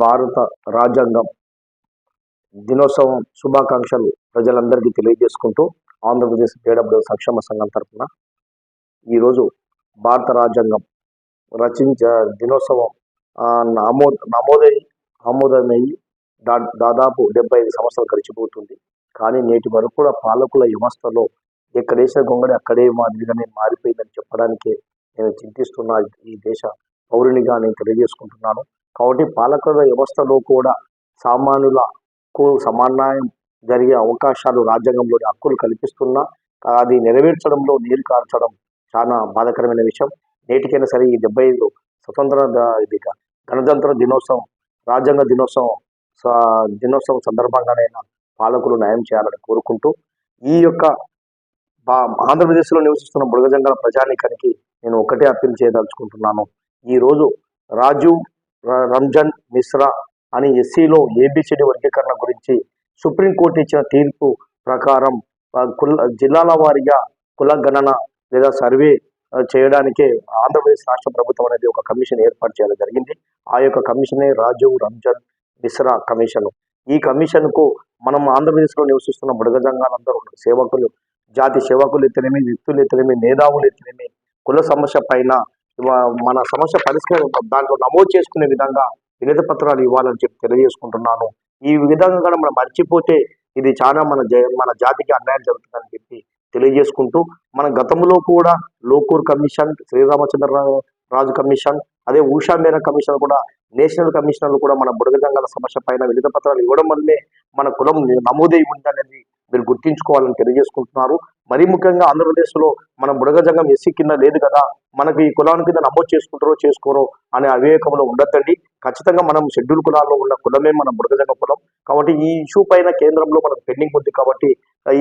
భారత రాజ్యాంగం దినోత్సవం శుభాకాంక్షలు ప్రజలందరికీ తెలియజేసుకుంటూ ఆంధ్రప్రదేశ్ ఏడబ్ల్యూ సంక్షేమ సంఘం తరఫున ఈరోజు భారత రాజ్యాంగం దినోత్సవం ఆమోదమయ్యి దాదాపు 75 సంవత్సరాలు గడిచిపోతుంది. కానీ నేటి వరకు కూడా పాలకుల వ్యవస్థలో ఎక్కడేసే గొంగడి అక్కడే మాదిరిగానే మారిపోయిందని చెప్పడానికే నేను చింతిస్తున్న ఈ దేశ పౌరునిగా నేను తెలియజేసుకుంటున్నాను. కాబట్టి పాలకుల వ్యవస్థలో కూడా సామాన్యులకు సమాన్యాయం జరిగే అవకాశాలు రాజ్యాంగంలోని హక్కులు కల్పిస్తున్నా అది నెరవేర్చడంలో నీరు కార్చడం చాలా బాధాకరమైన విషయం. నేటికైనా సరే ఈ 75 స్వతంత్ర గణతంత్ర దినోత్సవం రాజ్యాంగ దినోత్సవం సందర్భంగానైనా పాలకులు న్యాయం చేయాలని కోరుకుంటూ ఈ యొక్క ఆంధ్రప్రదేశ్లో నివసిస్తున్న బుడగజంగాల ప్రజానీకానికి నేను ఒకటే అప్పీల్ చేయదలుచుకుంటున్నాను. ఈరోజు రాజీవ్ రంజన్ మిశ్రా అని ఎస్సీలో ఏబిసిడి వర్గీకరణ గురించి సుప్రీంకోర్టు ఇచ్చిన తీర్పు ప్రకారం జిల్లాల వారీగా కుల గణన లేదా సర్వే చేయడానికే ఆంధ్రప్రదేశ్ రాష్ట్ర ప్రభుత్వం అనేది ఒక కమిషన్ ఏర్పాటు చేయడం జరిగింది. ఆ యొక్క కమిషనే రాజీవ్ రంజన్ మిశ్రా కమిషన్. ఈ కమిషన్కు మనం ఆంధ్రప్రదేశ్లో నివసిస్తున్న బుడగజంగాలందరూ సేవకులు, జాతి సేవకులు ఎత్తనేమి, వ్యక్తులు ఎత్తనేమి, మేధావులు ఎత్తనేమి కుల సమస్య పైన మన సమస్య పరిష్కారం దాంట్లో నమోదు చేసుకునే విధంగా వినతి పత్రాలు ఇవ్వాలని చెప్పి తెలియజేసుకుంటున్నాను. ఈ విధంగా కూడా మనం మర్చిపోతే ఇది చాలా మన జాతికి అన్యాయం జరుగుతుందని చెప్పి తెలియజేసుకుంటూ మన గతంలో కూడా లోకూర్ కమిషన్, శ్రీరామచంద్రరాజు కమిషన్, అదే ఉషా మేరా కమిషన్ కూడా నేషనల్ కమిషనర్లు కూడా మన బుడగజంగాల సమస్య పైన వినతి పత్రాలు ఇవ్వడం వల్లే మన కులం నమోదై ఉందనేది మీరు గుర్తించుకోవాలని తెలియజేసుకుంటున్నారు. మరీ ముఖ్యంగా ఆంధ్రప్రదేశ్లో మన బుడగజంగం ఎస్సీ కింద లేదు కదా, మనకి ఈ కులానికి కింద నమోదు చేసుకుంటారో చేసుకోరో అనే అవివేకంలో ఉండద్దండి. ఖచ్చితంగా మనం షెడ్యూల్ కులాల్లో ఉన్న కులమే మన బుడగజంగ కులం. కాబట్టి ఈ ఇష్యూ పైన కేంద్రంలో మనకు పెండింగ్ ఉంది. కాబట్టి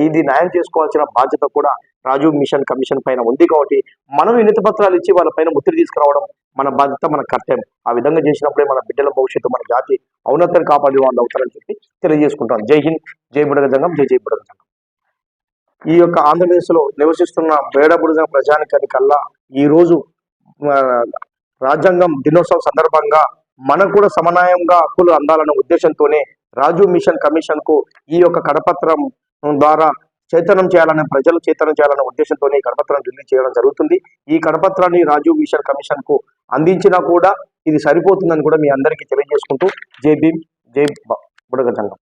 ఇది న్యాయం చేసుకోవాల్సిన బాధ్యత కూడా రాజీవ్ మిషన్ కమిషన్ పైన ఉంది. కాబట్టి మనం వినతి పత్రాలు ఇచ్చి వాళ్ళ పైన ఒత్తిడి తీసుకురావడం మన బాధ్యత, మన కర్తవ్యం. ఆ విధంగా చేసినప్పుడే మన బిడ్డల భవిష్యత్తు, మన జాతి ఔన్నత్యాన్ని కాపాడే వాళ్ళు అవుతారని చెప్పి తెలియజేసుకుంటాం. జై హింద్, జై బుడగజంగం, జై జై బుడగజంగం. ఈ యొక్క ఆంధ్రప్రదేశ్లో నివసిస్తున్న బుడగజంగ ప్రజానికల్లా ఈరోజు రాజ్యాంగం దినోత్సవం సందర్భంగా మనకు కూడా సమన్యాయంగా హక్కులు అందాలన్న ఉద్దేశంతోనే రాజీవ్ మిషన్ కమిషన్ కు ఈ యొక్క కరపత్రం ద్వారా చైతన్యం చేయాలనే, ప్రజలు చైతన్యం చేయాలనే ఉద్దేశంతోనే ఈ కరపత్రాన్ని రిలీజ్ చేయడం జరుగుతుంది. ఈ కరపత్రాన్ని రాజీవ్ మిషన్ కమిషన్ కు అందించినా కూడా ఇది సరిపోతుందని కూడా మీ అందరికీ తెలియజేసుకుంటూ జై భీమ్, జై బుడగజంగం.